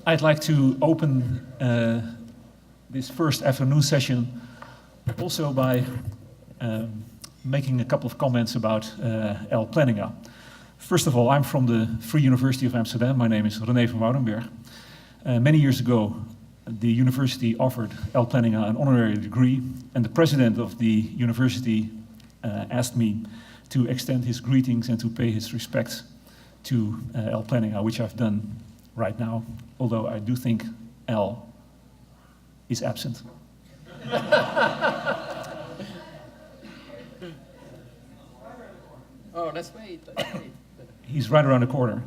I'd like to open this first afternoon session also by making a couple of comments about Plantinga. First of all, I'm from the Free University of Amsterdam. My name is René van Woudenberg. Many years ago, the university offered Plantinga an honorary degree, and the president of the university asked me to extend his greetings and to pay his respects to Plantinga, which I've done right now, although I do think Al is absent. Oh, let's wait. He's right around the corner.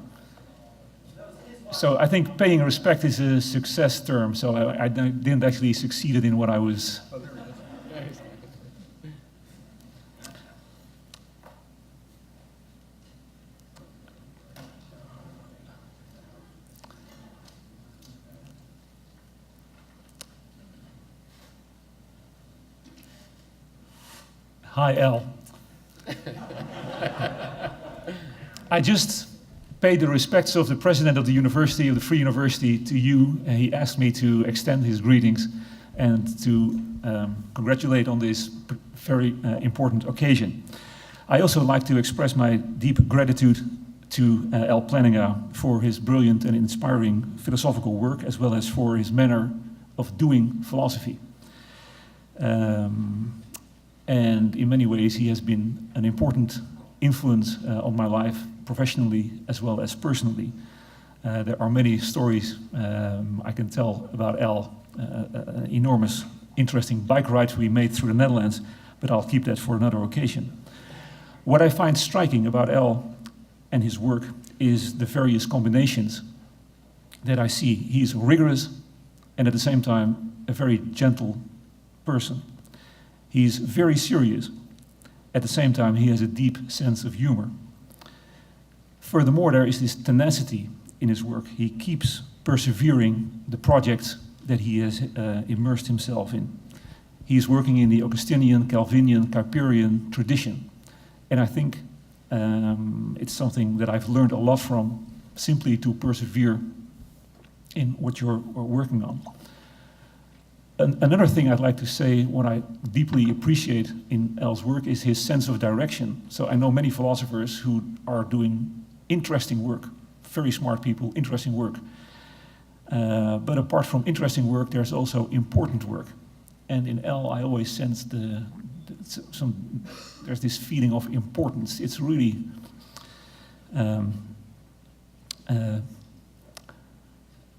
So I think paying respect is a success term, so I didn't actually succeed in what I was... Oh, there it is. Hi, Al. I just paid the respects of the president of the university, of the Free University, to you. He asked me to extend his greetings and to congratulate on this very important occasion. I also like to express my deep gratitude to Plantinga for his brilliant and inspiring philosophical work, as well as for his manner of doing philosophy. And in many ways, he has been an important influence on my life, professionally as well as personally. There are many stories I can tell about Al, enormous, interesting bike rides we made through the Netherlands, but I'll keep that for another occasion. What I find striking about Al and his work is the various combinations that I see. He's rigorous and at the same time a very gentle person. He's very serious. At the same time, he has a deep sense of humor. Furthermore, there is this tenacity in his work. He keeps persevering the projects that he has immersed himself in. He is working in the Augustinian, Calvinian, Kuyperian tradition. And I think it's something that I've learned a lot from, simply to persevere in what you're working on. Another thing I'd like to say, what I deeply appreciate in Al's work, is his sense of direction. So I know many philosophers who are doing interesting work, very smart people, interesting work. But apart from interesting work, there's also important work. And in Al, I always sense there's this feeling of importance. It's really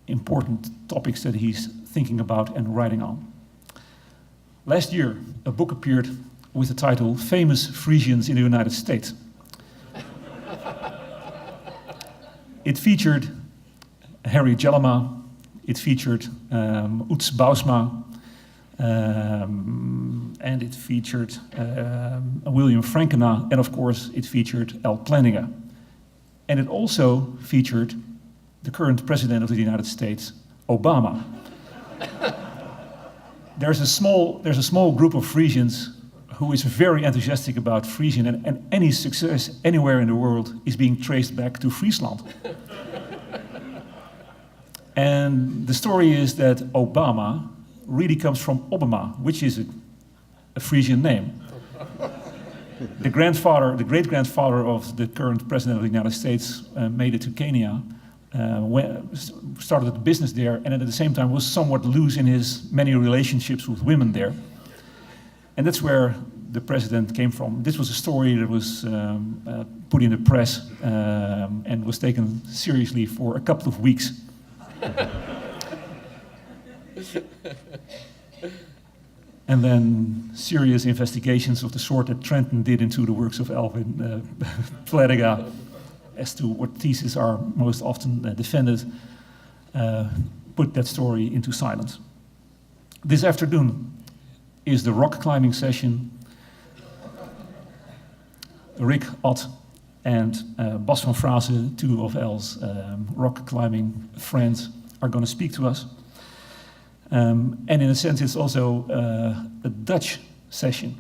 important topics that he's thinking about and writing on. Last year, a book appeared with the title Famous Frisians in the United States. It featured Harry Jellema, it featured Utz Bousma, and it featured William Frankena, and of course it featured Plantinga. And it also featured the current president of the United States, Obama. There's a small group of Frisians who is very enthusiastic about Frisian, and any success anywhere in the world is being traced back to Friesland. And the story is that Obama really comes from Obama, which is a Frisian name. The great-grandfather of the current president of the United States made it to Kenya, started a business there, and at the same time was somewhat loose in his many relationships with women there. And that's where the president came from. This was a story that was put in the press and was taken seriously for a couple of weeks. And then serious investigations of the sort that Trenton did into the works of Alvin Plantinga, as to what theses are most often defended, put that story into silence. This afternoon is the rock climbing session. Rick, Otte, and Bas van Frase, two of Al's rock climbing friends, are going to speak to us. And in a sense, it's also a Dutch session.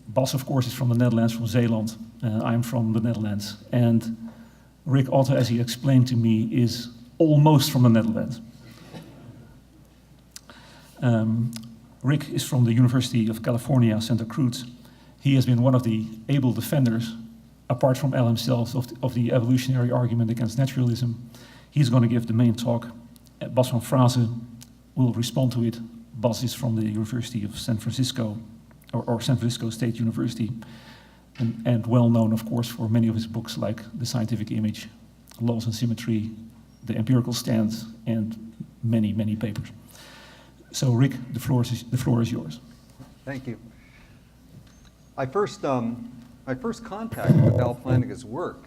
Bas, of course, is from the Netherlands, from Zeeland. I'm from the Netherlands. And Rick Otte, as he explained to me, is almost from the Netherlands. Rick is from the University of California, Santa Cruz. He has been one of the able defenders, apart from Al himself, of the evolutionary argument against naturalism. He's going to give the main talk. Bas van Frase will respond to it. Bas is from the University of San Francisco, or San Francisco State University, and well known, of course, for many of his books like The Scientific Image, Laws and Symmetry, The Empirical Stance, and many, many papers. So, Rick, the floor is yours. Thank you. My first contact with Al Plantinga's work,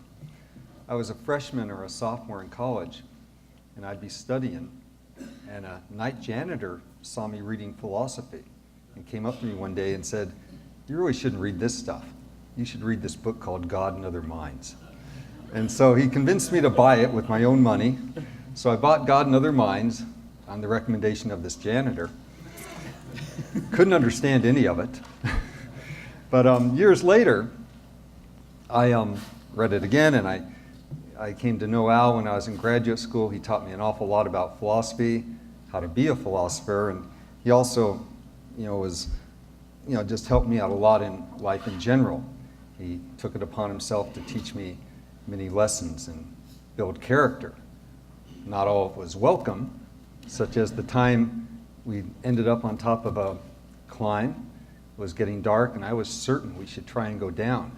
I was a freshman or a sophomore in college, and I'd be studying, and a night janitor saw me reading philosophy and came up to me one day and said, "You really shouldn't read this stuff. You should read this book called God and Other Minds." And so he convinced me to buy it with my own money. So I bought God and Other Minds on the recommendation of this janitor. Couldn't understand any of it. But years later, I read it again, and I came to know Al when I was in graduate school. He taught me an awful lot about philosophy, how to be a philosopher, and he also, was, just helped me out a lot in life in general. He took it upon himself to teach me many lessons and build character. Not all was welcome, such as the time we ended up on top of a climb. It was getting dark, and I was certain we should try and go down.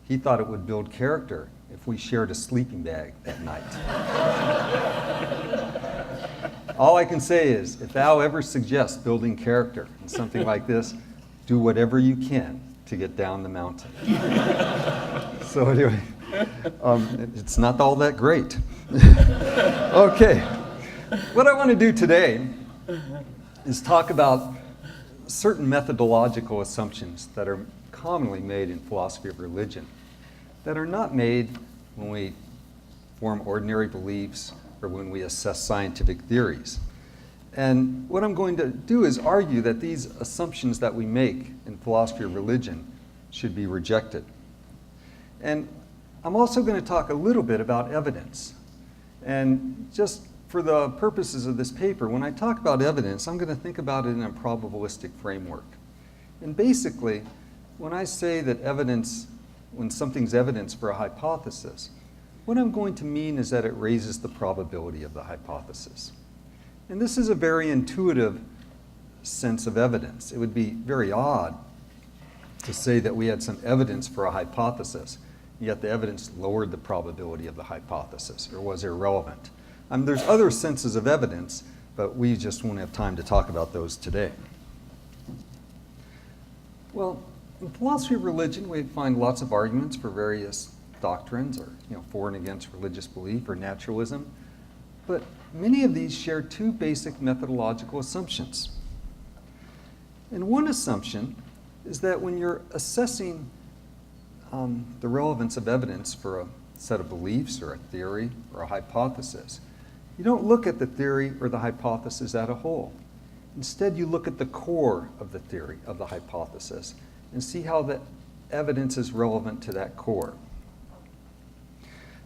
He thought it would build character if we shared a sleeping bag that night. All I can say is, if Al ever suggests building character in something like this, do whatever you can to get down the mountain. So anyway, it's not all that great. Okay, what I want to do today is talk about certain methodological assumptions that are commonly made in philosophy of religion that are not made when we form ordinary beliefs or when we assess scientific theories. And what I'm going to do is argue that these assumptions that we make in philosophy of religion should be rejected. And I'm also going to talk a little bit about evidence. And just for the purposes of this paper, when I talk about evidence, I'm going to think about it in a probabilistic framework. And basically, when I say that evidence, when something's evidence for a hypothesis, what I'm going to mean is that it raises the probability of the hypothesis. And this is a very intuitive sense of evidence. It would be very odd to say that we had some evidence for a hypothesis, yet the evidence lowered the probability of the hypothesis or was irrelevant. There's other senses of evidence, but we just won't have time to talk about those today. Well, in philosophy of religion, we find lots of arguments for various doctrines, or for and against religious belief or naturalism. But many of these share two basic methodological assumptions. And one assumption is that when you're assessing the relevance of evidence for a set of beliefs or a theory or a hypothesis, you don't look at the theory or the hypothesis as a whole. Instead, you look at the core of the theory, of the hypothesis, and see how the evidence is relevant to that core.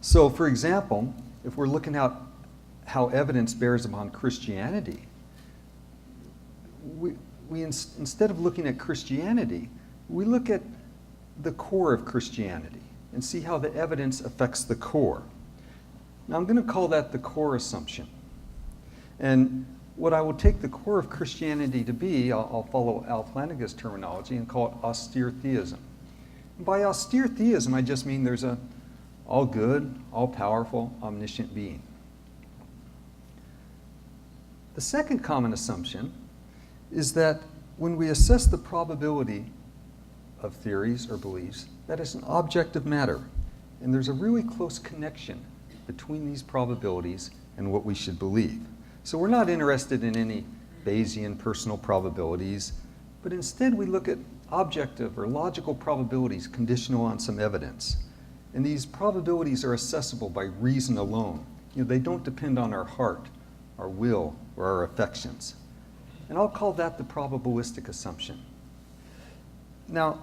So, for example, if we're looking at how evidence bears upon Christianity, instead of looking at Christianity, we look at the core of Christianity and see how the evidence affects the core. Now, I'm going to call that the core assumption. And what I will take the core of Christianity to be, I'll follow Al Plantinga's terminology and call it austere theism. And by austere theism, I just mean there's a all-good, all-powerful, omniscient being. The second common assumption is that when we assess the probability of theories or beliefs, that is an objective matter. And there's a really close connection between these probabilities and what we should believe. So we're not interested in any Bayesian personal probabilities, but instead we look at objective or logical probabilities conditional on some evidence. And these probabilities are accessible by reason alone. They don't depend on our heart, our will, or our affections. And I'll call that the probabilistic assumption. Now,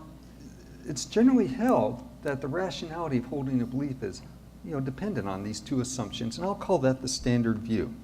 it's generally held that the rationality of holding a belief is dependent on these two assumptions, and I'll call that the standard view.